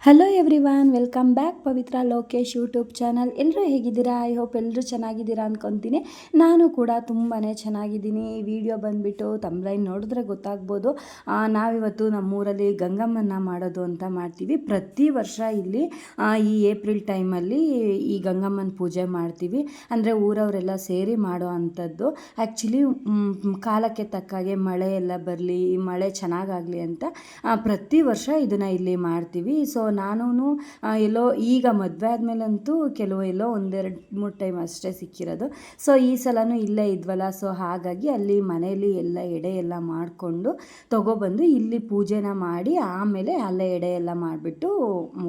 Hello everyone, welcome back ಪವಿತ್ರ Lokesh YouTube channel. ಎಲ್ಲರೂ ಹೇಗಿದ್ದೀರಾ? I hope ಎಲ್ಲರೂ ಚೆನ್ನಾಗಿದ್ದೀರಾ ಅಂದ್ಕೊತೀನಿ. ನಾನು ಕೂಡ ತುಂಬಾ ಚೆನ್ನಾಗಿದ್ದೀನಿ. ಈ ವಿಡಿಯೋ ಬಂದುಬಿಟ್ಟು ತಮ್ಲೈನ್ ನೋಡಿದ್ರೆ ಗೊತ್ತಾಗ್ಬೋದು. ನಾವಿವತ್ತು ನಮ್ಮೂರಲ್ಲಿ ಗಂಗಮ್ಮನ ಮಾಡೋದು ಅಂತ ಮಾಡ್ತೀವಿ. ಪ್ರತಿ ವರ್ಷ ಇಲ್ಲಿ ಈ ಏಪ್ರಿಲ್ ಟೈಮಲ್ಲಿ ಈ ಗಂಗಮ್ಮನ ಪೂಜೆ ಮಾಡ್ತೀವಿ. ಅಂದರೆ ಊರವರೆಲ್ಲ ಸೇರಿ ಮಾಡೋ ಅಂಥದ್ದು. ಆ್ಯಕ್ಚುಲಿ ಕಾಲಕ್ಕೆ ತಕ್ಕಾಗೆ ಮಳೆ ಎಲ್ಲ ಬರಲಿ, ಮಳೆ ಚೆನ್ನಾಗಾಗಲಿ ಅಂತ ಪ್ರತಿ ವರ್ಷ ಇದನ್ನು ಇಲ್ಲಿ ಮಾಡ್ತೀವಿ. ಸೊ ನಾನು ಎಲ್ಲೋ ಈಗ ಮದುವೆ ಆದಮೇಲಂತೂ ಎಲ್ಲೋ ಒಂದೆರಡು ಮೂರು ಟೈಮ್ ಅಷ್ಟೇ ಸಿಕ್ಕಿರೋದು. ಸೊ ಈ ಸಲನೂ ಇಲ್ಲೇ ಇದ್ವಲ್ಲ, ಸೊ ಹಾಗಾಗಿ ಅಲ್ಲಿ ಮನೆಯಲ್ಲಿ ಎಲ್ಲ ಎಡೆ ಎಲ್ಲ ಮಾಡಿಕೊಂಡು ತೊಗೊಬಂದು ಇಲ್ಲಿ ಪೂಜೆನ ಮಾಡಿ ಆಮೇಲೆ ಅಲ್ಲೇ ಎಡೆ ಎಲ್ಲ ಮಾಡಿಬಿಟ್ಟು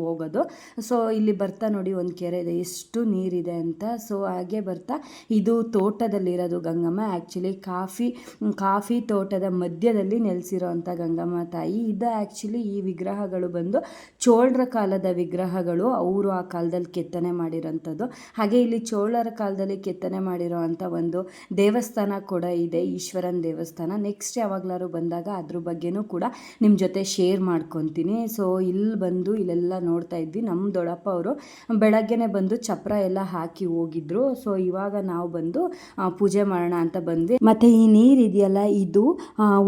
ಹೋಗೋದು. ಸೊ ಇಲ್ಲಿ ಬರ್ತಾ ನೋಡಿ ಒಂದು ಕೆರೆ ಇದೆ, ಎಷ್ಟು ನೀರಿದೆ ಅಂತ. ಸೊ ಹಾಗೆ ಬರ್ತಾ ಇದು ತೋಟದಲ್ಲಿರೋದು ಗಂಗಮ್ಮ. ಆ್ಯಕ್ಚುಲಿ ಕಾಫಿ ತೋಟದ ಮಧ್ಯದಲ್ಲಿ ನೆಲೆಸಿರೋ ಅಂಥ ಗಂಗಮ್ಮ ತಾಯಿ ಇದು. ಆ್ಯಕ್ಚುಲಿ ಈ ವಿಗ್ರಹಗಳು ಬಂದು ಚೋಳರ ಕಾಲದ ವಿಗ್ರಹಗಳು. ಅವರು ಆ ಕಾಲದಲ್ಲಿ ಕೆತ್ತನೆ ಮಾಡಿರೋಂಥದ್ದು. ಹಾಗೆ ಇಲ್ಲಿ ಚೋಳರ ಕಾಲದಲ್ಲಿ ಕೆತ್ತನೆ ಮಾಡಿರೋ ಅಂಥ ಒಂದು ದೇವಸ್ಥಾನ ಕೂಡ ಇದೆ, ಈಶ್ವರನ ದೇವಸ್ಥಾನ. ನೆಕ್ಸ್ಟ್ ಯಾವಾಗಲಾದ್ರು ಬಂದಾಗ ಅದ್ರ ಬಗ್ಗೆನೂ ಕೂಡ ನಿಮ್ಮ ಜೊತೆ ಶೇರ್ ಮಾಡ್ಕೊತೀನಿ. ಸೊ ಇಲ್ಲೆಲ್ಲ ನೋಡ್ತಾ ಇದ್ವಿ. ನಮ್ಮ ದೊಡ್ಡಪ್ಪ ಅವರು ಬೆಳಗ್ಗೆನೆ ಬಂದು ಚಪ್ರ ಎಲ್ಲ ಹಾಕಿ ಹೋಗಿದ್ರು. ಸೊ ಇವಾಗ ನಾವು ಬಂದು ಪೂಜೆ ಮಾಡೋಣ ಅಂತ ಬಂದ್ವಿ. ಮತ್ತು ಈ ನೀರು ಇದೆಯಲ್ಲ, ಇದು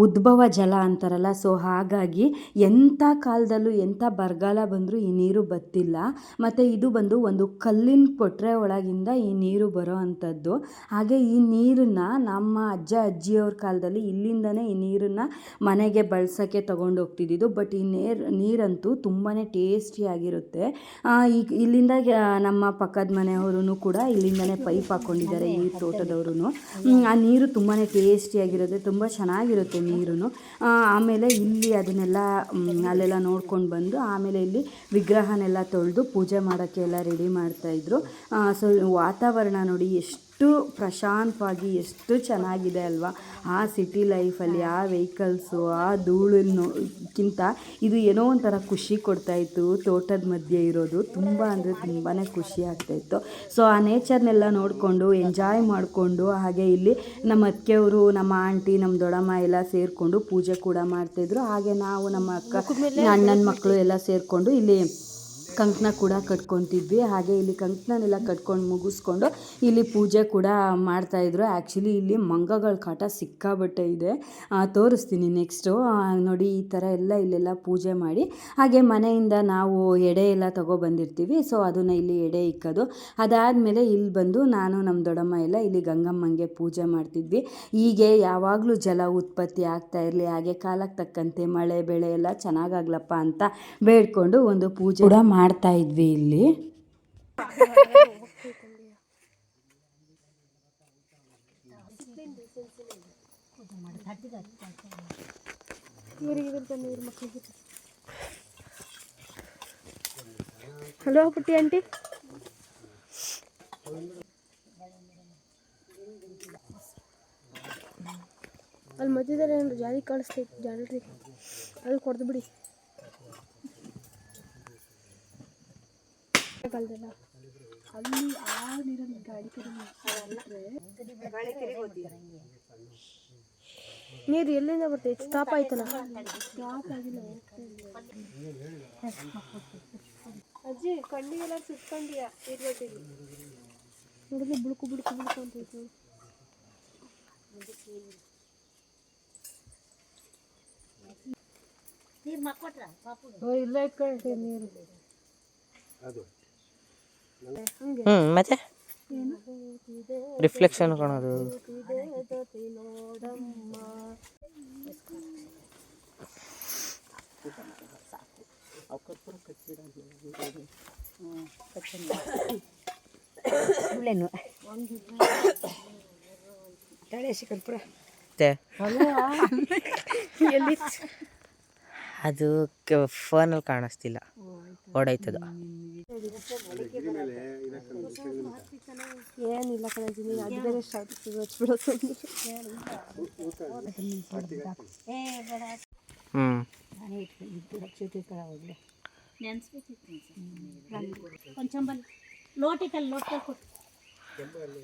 ಉದ್ಭವ ಜಲ ಅಂತಾರಲ್ಲ. ಸೊ ಹಾಗಾಗಿ ಎಂಥ ಕಾಲದಲ್ಲೂ ಎಂಥ ಬರಗಾಲ ಬಂದರೂ ಈ ನೀರು ಬತ್ತಿಲ್ಲ. ಮತ್ತು ಇದು ಬಂದು ಒಂದು ಕಲ್ಲಿನ ಪೊಟ್ರೆ ಒಳಗಿಂದ ಈ ನೀರು ಬರೋ ಅಂಥದ್ದು. ಹಾಗೆ ಈ ನೀರನ್ನು ನಮ್ಮ ಅಜ್ಜ ಅಜ್ಜಿಯವ್ರ ಕಾಲದಲ್ಲಿ ಇಲ್ಲಿಂದನೇ ಈ ನೀರನ್ನು ಮನೆಗೆ ಬಳಸೋಕ್ಕೆ ತೊಗೊಂಡು ಹೋಗ್ತಿದ್ದಿದ್ದು. ಬಟ್ ಈ ನೀರಂತೂ ತುಂಬಾ ಟೇಸ್ಟಿಯಾಗಿರುತ್ತೆ. ಈಗ ಇಲ್ಲಿಂದ ನಮ್ಮ ಪಕ್ಕದ ಮನೆಯವರು ಕೂಡ ಇಲ್ಲಿಂದನೇ ಪೈಪ್ ಹಾಕ್ಕೊಂಡಿದ್ದಾರೆ, ಈ ತೋಟದವರು. ಆ ನೀರು ತುಂಬಾ ಟೇಸ್ಟಿಯಾಗಿರುತ್ತೆ, ತುಂಬ ಚೆನ್ನಾಗಿರುತ್ತೆ ನೀರು. ಆಮೇಲೆ ಇಲ್ಲಿ ಅದನ್ನೆಲ್ಲ ಅಲ್ಲೆಲ್ಲ ನೋಡ್ಕೊಂಡು ಬಂದು ಆಮೇಲೆ ಇಲ್ಲಿ ವಿಗ್ರಹನೆಲ್ಲ ತೊಳೆದು ಪೂಜೆ ಮಾಡೋಕ್ಕೆ ಎಲ್ಲ ರೆಡಿ ಮಾಡ್ತಾಯಿದ್ರು. ಸೊ ವಾತಾವರಣ ನೋಡಿ ಎಷ್ಟು ಪ್ರಶಾಂತವಾಗಿ, ಎಷ್ಟು ಚೆನ್ನಾಗಿದೆ ಅಲ್ವಾ. ಆ ಸಿಟಿ ಲೈಫಲ್ಲಿ ಆ ವೆಹಿಕಲ್ಸು, ಆ ಧೂಳಿನಕ್ಕಿಂತ ಇದು ಏನೋ ಒಂಥರ ಖುಷಿ ಕೊಡ್ತಾಯಿತ್ತು. ತೋಟದ ಮಧ್ಯೆ ಇರೋದು ತುಂಬ ಅಂದರೆ ತುಂಬಾ ಖುಷಿ ಆಗ್ತಾಯಿತ್ತು. ಸೊ ಆ ನೇಚರ್ನೆಲ್ಲ ನೋಡಿಕೊಂಡು ಎಂಜಾಯ್ ಮಾಡಿಕೊಂಡು, ಹಾಗೆ ಇಲ್ಲಿ ನಮ್ಮ ಅತ್ತಿಗೆಯವರು, ನಮ್ಮ ಆಂಟಿ, ನಮ್ಮ ದೊಡ್ಡಮ್ಮ ಎಲ್ಲ ಸೇರಿಕೊಂಡು ಪೂಜೆ ಕೂಡ ಮಾಡ್ತಾಯಿದ್ರು. ಹಾಗೆ ನಾವು ನಮ್ಮ ಅಣ್ಣನ ಮಕ್ಕಳು ಎಲ್ಲ ಸೇರಿಕೊಂಡು ಇಲ್ಲಿ ಕಂಕಣ ಕೂಡ ಕಟ್ಕೊತಿದ್ವಿ. ಹಾಗೆ ಇಲ್ಲಿ ಕಂಕಣನೆಲ್ಲ ಕಟ್ಕೊಂಡು ಮುಗಿಸ್ಕೊಂಡು ಇಲ್ಲಿ ಪೂಜೆ ಕೂಡ ಮಾಡ್ತಾಯಿದ್ರು. ಆ್ಯಕ್ಚುಲಿ ಇಲ್ಲಿ ಮಂಗಗಳ ಕಾಟ ಸಿಕ್ಕಾಬಟ್ಟೆ ಇದೆ, ತೋರಿಸ್ತೀನಿ ನೆಕ್ಸ್ಟು. ನೋಡಿ ಈ ಥರ ಎಲ್ಲ ಇಲ್ಲೆಲ್ಲ ಪೂಜೆ ಮಾಡಿ ಹಾಗೆ ಮನೆಯಿಂದ ನಾವು ಎಡೆ ಎಲ್ಲ ತೊಗೊಬಂದಿರ್ತೀವಿ. ಸೊ ಅದನ್ನು ಇಲ್ಲಿ ಎಡೆ ಇಕ್ಕೋದು. ಅದಾದಮೇಲೆ ಇಲ್ಲಿ ಬಂದು ನಾನು ನಮ್ಮ ದೊಡ್ಡಮ್ಮ ಎಲ್ಲ ಇಲ್ಲಿ ಗಂಗಮ್ಮಂಗೆ ಪೂಜೆ ಮಾಡ್ತಿದ್ವಿ. ಹೀಗೆ ಯಾವಾಗಲೂ ಜಲ ಉತ್ಪತ್ತಿ ಆಗ್ತಾ ಇರಲಿ, ಹಾಗೆ ಕಾಲಕ್ಕೆ ತಕ್ಕಂತೆ ಮಳೆ ಬೆಳೆ ಎಲ್ಲ ಚೆನ್ನಾಗಾಗ್ಲಪ್ಪ ಅಂತ ಬೇಡ್ಕೊಂಡು ಒಂದು ಪೂಜೆ ಕೂಡ ಮಾಡ್ತಾ ಇದ್ವಿ ಇಲ್ಲಿ. ಹಲೋ ಪುಟ್ಟಿ ಆಂಟಿ, ಅಲ್ಲಿ ಮಧ್ಯದಲ್ಲಿ ಏನಾದ್ರು ಜಾಲಿ ಕಾಣಿಸ್ತೈತೆ, ಜಾಲರಿ ಅಲ್ಲಿ ಕೊಡ್ದು ಬಿಡಿ. ಕಾಲದಲ್ಲ ಅಲ್ಲಿ ಆ ನೀರಲ್ಲಿ ನೀರು ಎಲ್ಲಿಂದ ಬರ್ತೈತೆ? ಸ್ಟಾಪ್ ಆಯ್ತಲ್ಲ, ಸ್ಟಾಪ್ ಆಗಿಲ್ಲ. ಅಜ್ಜಿ ಕಣ್ಣಿಗೆಲ್ಲ ಸುತ್ಕೊಂಡಿಯ ಇರ್ಬೇಕಿಲ್ಲ, ನೋಡಿದ್ರೆ ಬುಳುಕು ಬುಳುಕು ಬುಳುಕು ಅಂತೈತೆ. ಇಲ್ಲ ಇಟ್ಕೊಳ್ತೀವಿ ನೀರು. ಮತ್ತೆ ರಿಫ್ಲೆಕ್ಷನ್ ಕಾಣೋದು. ಅದು ಫೋನಲ್ಲಿ ಕಾಣಿಸ್ತಿಲ್ಲ, ಓಡಾಯ್ತದ. ಏನಿಲ್ಲ ಕಳಿಸ್ತೀನಿ, ಅದು ಬೇರೆ ಸ್ಟಾರ್ಟ್ ಹಚ್ಬಿಡೋದು.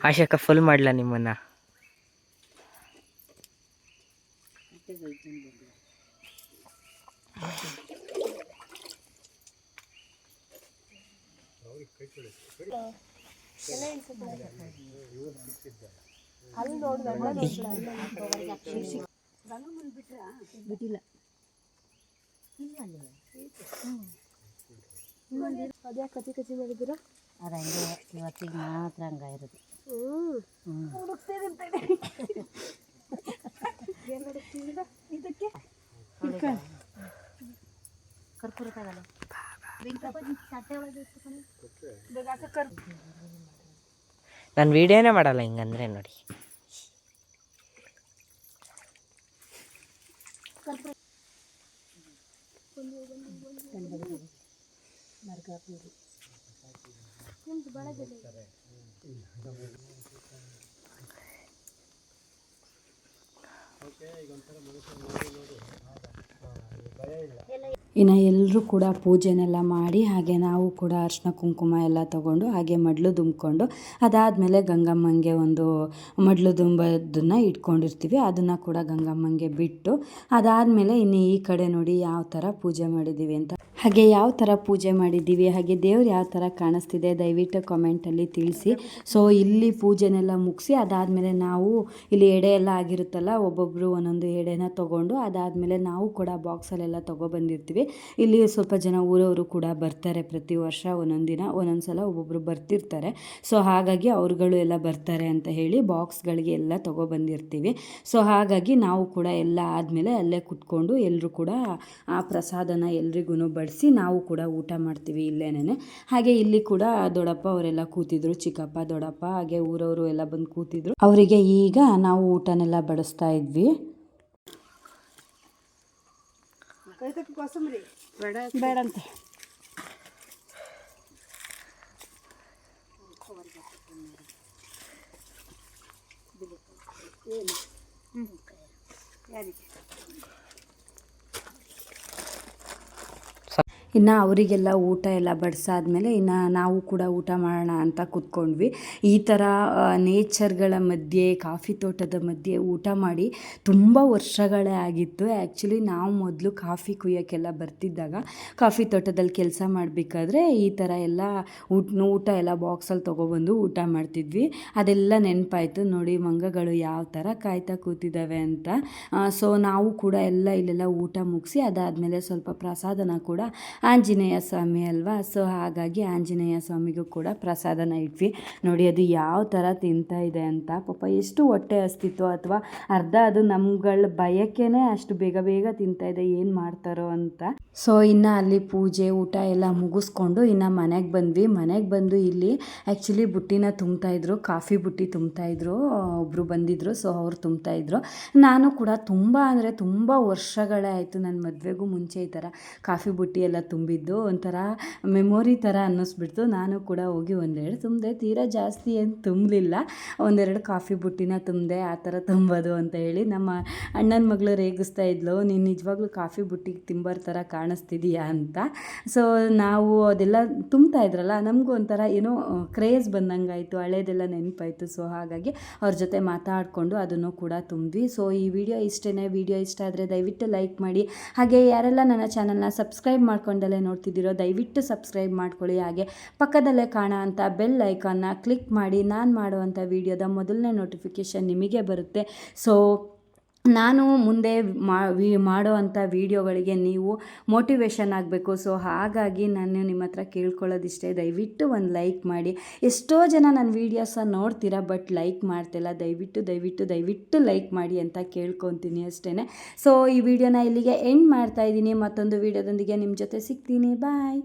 ಆಶಾಕ ಫುಲ್ ಮಾಡ್ಲಾ ನಿಮ್ಮನ್ನ? ಅಲ್ಲಿ ನೋಡಿದ್ರೆ ಬಿಟ್ಟಿಲ್ಲ ಅದ್ಯಾಕೆ ಕಚ್ಚಿ ಕಚ್ಚಿ ಮಾಡಿದ್ದೀರಾ? ಅದು ಹಂಗೆ ಇವತ್ತಿಗೆ ಮಾತ್ರ ಹಂಗಾಗಿರೋದು. ಇದಕ್ಕೆ ಕರ್ಪೂರ ತಗಲ್ಲ ನಾನು ವಿಡಿಯೋನೇ ಮಾಡಲ್ಲ ಹಿಂಗಂದ್ರೆ ನೋಡಿ. ಇನ್ನು ಎಲ್ಲರೂ ಕೂಡ ಪೂಜೆನೆಲ್ಲ ಮಾಡಿ ಹಾಗೆ ನಾವು ಕೂಡ ಅರಿಶಿನ ಕುಂಕುಮ ಎಲ್ಲ ತೊಗೊಂಡು ಹಾಗೆ ಮಡ್ಲು ದುಂಬ್ಕೊಂಡು ಅದಾದಮೇಲೆ ಗಂಗಮ್ಮಂಗೆ ಒಂದು ಮಡ್ಲು ದುಂಬೋದನ್ನು ಇಟ್ಕೊಂಡಿರ್ತೀವಿ, ಅದನ್ನು ಕೂಡ ಗಂಗಮ್ಮಂಗೆ ಬಿಟ್ಟು ಅದಾದಮೇಲೆ ಇನ್ನು ಈ ಕಡೆ ನೋಡಿ ಯಾವ ಥರ ಪೂಜೆ ಮಾಡಿದ್ದೀವಿ ಅಂತ. ಹಾಗೆ ಯಾವ ಥರ ಪೂಜೆ ಮಾಡಿದ್ದೀವಿ ಹಾಗೆ ದೇವ್ರು ಯಾವ ಥರ ಕಾಣಿಸ್ತಿದೆ ದಯವಿಟ್ಟು ಕಾಮೆಂಟಲ್ಲಿ ತಿಳಿಸಿ. ಸೊ ಇಲ್ಲಿ ಪೂಜೆನೆಲ್ಲ ಮುಗಿಸಿ ಅದಾದಮೇಲೆ ನಾವು ಇಲ್ಲಿ ಎಡೆ ಎಲ್ಲ ಆಗಿರುತ್ತಲ್ಲ, ಒಬ್ಬೊಬ್ಬರು ಒಂದೊಂದು ಎಡೆನ ತೊಗೊಂಡು ಅದಾದಮೇಲೆ ನಾವು ಕೂಡ ಬಾಕ್ಸಲ್ಲೆಲ್ಲ ತೊಗೊಬಂದಿರ್ತೀವಿ. ಇಲ್ಲಿ ಸ್ವಲ್ಪ ಜನ ಊರವರು ಕೂಡ ಬರ್ತಾರೆ, ಪ್ರತಿ ವರ್ಷ ಒಂದೊಂದು ದಿನ ಒಂದೊಂದು ಸಲ ಒಬ್ಬೊಬ್ಬರು ಬರ್ತಿರ್ತಾರೆ. ಸೊ ಹಾಗಾಗಿ ಅವ್ರುಗಳು ಎಲ್ಲ ಬರ್ತಾರೆ ಅಂತ ಹೇಳಿ ಬಾಕ್ಸ್ಗಳಿಗೆ ಎಲ್ಲ ತೊಗೊಬಂದಿರ್ತೀವಿ. ಸೊ ಹಾಗಾಗಿ ನಾವು ಕೂಡ ಎಲ್ಲ ಆದಮೇಲೆ ಅಲ್ಲೇ ಕುತ್ಕೊಂಡು ಎಲ್ಲರೂ ಕೂಡ ಆ ಪ್ರಸಾದನ ಎಲ್ರಿಗೂ ಬಡಿಸಿ ನಾವು ಕೂಡ ಊಟ ಮಾಡ್ತೀವಿ ಇಲ್ಲೇನೆ. ಹಾಗೆ ಇಲ್ಲಿ ಕೂಡ ದೊಡ್ಡಪ್ಪ ಅವರೆಲ್ಲ ಕೂತಿದ್ರು, ಚಿಕ್ಕಪ್ಪ ದೊಡ್ಡಪ್ಪ ಹಾಗೆ ಊರವರು ಎಲ್ಲ ಬಂದು ಕೂತಿದ್ರು. ಅವರಿಗೆ ಈಗ ನಾವು ಊಟನೆಲ್ಲ ಬಡಿಸ್ತಾ ಇದ್ವಿ. ಬೇಡಂತೆ ಇನ್ನು ಅವರಿಗೆಲ್ಲ ಊಟ ಎಲ್ಲ ಬಡಿಸಾದ್ಮೇಲೆ ಇನ್ನು ನಾವು ಕೂಡ ಊಟ ಮಾಡೋಣ ಅಂತ ಕೂತ್ಕೊಂಡ್ವಿ. ಈ ಥರ ನೇಚರ್ಗಳ ಮಧ್ಯೆ ಕಾಫಿ ತೋಟದ ಮಧ್ಯೆ ಊಟ ಮಾಡಿ ತುಂಬ ವರ್ಷಗಳೇ ಆಗಿತ್ತು. ಆ್ಯಕ್ಚುಲಿ ನಾವು ಮೊದಲು ಕಾಫಿ ಕುಯ್ಯೋಕ್ಕೆಲ್ಲ ಬರ್ತಿದ್ದಾಗ ಕಾಫಿ ತೋಟದಲ್ಲಿ ಕೆಲಸ ಮಾಡಬೇಕಾದ್ರೆ ಈ ಥರ ಎಲ್ಲ ಊಟ ಎಲ್ಲ ಬಾಕ್ಸಲ್ಲಿ ತೊಗೊಬಂದು ಊಟ ಮಾಡ್ತಿದ್ವಿ. ಅದೆಲ್ಲ ನೆನಪಾಯಿತು ನೋಡಿ, ಮಂಗಗಳು ಯಾವ ಥರ ಕಾಯ್ತಾ ಕೂತಿದ್ದಾವೆ ಅಂತ. ಸೊ ನಾವು ಕೂಡ ಎಲ್ಲ ಇಲ್ಲೆಲ್ಲ ಊಟ ಮುಗಿಸಿ ಅದಾದಮೇಲೆ ಸ್ವಲ್ಪ ಪ್ರಸಾದನ ಕೂಡ ಆಂಜನೇಯ ಸ್ವಾಮಿ ಅಲ್ವಾ, ಸೊ ಹಾಗಾಗಿ ಆಂಜನೇಯ ಸ್ವಾಮಿಗೂ ಕೂಡ ಪ್ರಸಾದನ ಇಟ್ವಿ. ನೋಡಿ ಅದು ಯಾವ ಥರ ತಿಂತಾ ಇದೆ ಅಂತ. ಪಾಪ ಎಷ್ಟು ಹೊಟ್ಟೆ ಹಸ್ತಿತ್ತು, ಅಥವಾ ಅರ್ಧ ಅದು ನಮ್ಗಳ ಬಯಕೆನೇ ಅಷ್ಟು ಬೇಗ ಬೇಗ ತಿಂತಾ ಇದೆ, ಏನು ಮಾಡ್ತಾರೋ ಅಂತ. ಸೊ ಇನ್ನು ಅಲ್ಲಿ ಪೂಜೆ ಊಟ ಎಲ್ಲ ಮುಗಿಸ್ಕೊಂಡು ಇನ್ನು ಮನೆಗೆ ಬಂದ್ವಿ. ಮನೆಗೆ ಬಂದು ಇಲ್ಲಿ ಆ್ಯಕ್ಚುಲಿ ಬುಟ್ಟಿನ ತುಂಬ್ತಾಯಿದ್ರು, ಕಾಫಿ ಬುಟ್ಟಿ ತುಂಬ್ತಾಯಿದ್ರು, ಒಬ್ಬರು ಬಂದಿದ್ದರು. ಸೊ ಅವ್ರು ತುಂಬ್ತಾಯಿದ್ರು. ನಾನು ಕೂಡ ತುಂಬ ಅಂದರೆ ತುಂಬ ವರ್ಷಗಳೇ ಆಯಿತು, ನನ್ನ ಮದುವೆಗೂ ಮುಂಚೆ ಈ ಥರ ಕಾಫಿ ಬುಟ್ಟಿ ಎಲ್ಲ ತುಂಬಿದ್ದು ಒಂಥರ ಮೆಮೊರಿ ಥರ ಅನ್ನಿಸ್ಬಿಡ್ತು. ನಾನು ಕೂಡ ಹೋಗಿ ಒಂದೆರಡು ತುಂಬಿದೆ, ತೀರಾ ಜಾಸ್ತಿ ಏನು ತುಂಬಲಿಲ್ಲ, ಒಂದೆರಡು ಕಾಫಿ ಬುಟ್ಟಿನ ತುಂಬಿದೆ. ಆ ಥರ ತುಂಬೋದು ಅಂತ ಹೇಳಿ ನಮ್ಮ ಅಣ್ಣನ ಮಗಳು ರೇಗಿಸ್ತಾ ಇದ್ಲು, ನೀನು ನಿಜವಾಗ್ಲೂ ಕಾಫಿ ಬುಟ್ಟಿಗೆ ತಿಂಬರ್ ಥರ ಕಾಣಿಸ್ತಿದೀಯಾ ಅಂತ. ಸೊ ನಾವು ಅದೆಲ್ಲ ತುಂಬ್ತಾ ಇದ್ರಲ್ಲ, ನಮಗೂ ಒಂಥರ ಏನೋ ಕ್ರೇಜ್ ಬಂದಂಗಾಯಿತು, ಹಳೇದೆಲ್ಲ ನೆನಪಾಯಿತು. ಸೊ ಹಾಗಾಗಿ ಅವ್ರ ಜೊತೆ ಮಾತಾಡಿಕೊಂಡು ಅದನ್ನು ಕೂಡ ತುಂಬಿದ್ವಿ. ಸೊ ಈ ವಿಡಿಯೋ ಇಷ್ಟೇ. ವಿಡಿಯೋ ಇಷ್ಟ ಆದರೆ ದಯವಿಟ್ಟು ಲೈಕ್ ಮಾಡಿ. ಹಾಗೆ ಯಾರೆಲ್ಲ ನನ್ನ ಚಾನಲ್ನ ಸಬ್ಸ್ಕ್ರೈಬ್ ಮಾಡ್ಕೊಂಡಲ್ಲೇ ನೋಡ್ತಿದ್ದೀರೋ ದಯವಿಟ್ಟು ಸಬ್ಸ್ಕ್ರೈಬ್ ಮಾಡ್ಕೊಳ್ಳಿ. ಹಾಗೆ ಪಕ್ಕದಲ್ಲೇ ಕಾಣೋ ಅಂಥ ಬೆಲ್ ಐಕಾನ್ನ ಕ್ಲಿಕ್ ಮಾಡಿ, ನಾನು ಮಾಡುವಂಥ ವಿಡಿಯೋದ ಮೊದಲನೇ ನೋಟಿಫಿಕೇಷನ್ ನಿಮಗೆ ಬರುತ್ತೆ. ಸೊ ನಾನು ಮುಂದೆ ಮಾಡೋ ಅಂಥ ವೀಡಿಯೋಗಳಿಗೆ ನೀವು ಮೋಟಿವೇಶನ್ ಆಗಬೇಕು. ಸೊ ಹಾಗಾಗಿ ನಾನು ನಿಮ್ಮ ಹತ್ರ ಕೇಳ್ಕೊಳ್ಳೋದಿಷ್ಟೇ, ದಯವಿಟ್ಟು ಒಂದು ಲೈಕ್ ಮಾಡಿ. ಎಷ್ಟೋ ಜನ ನನ್ನ ವೀಡಿಯೋಸ ನೋಡ್ತೀರಾ ಬಟ್ ಲೈಕ್ ಮಾಡ್ತಿಲ್ಲ, ದಯವಿಟ್ಟು ಲೈಕ್ ಮಾಡಿ ಅಂತ ಕೇಳ್ಕೊತೀನಿ ಅಷ್ಟೇ. ಸೊ ಈ ವಿಡಿಯೋನ ಇಲ್ಲಿಗೆ ಎಂಡ್ ಮಾಡ್ತಾಯಿದ್ದೀನಿ. ಮತ್ತೊಂದು ವೀಡಿಯೋದೊಂದಿಗೆ ನಿಮ್ಮ ಜೊತೆ ಸಿಗ್ತೀನಿ. ಬಾಯ್.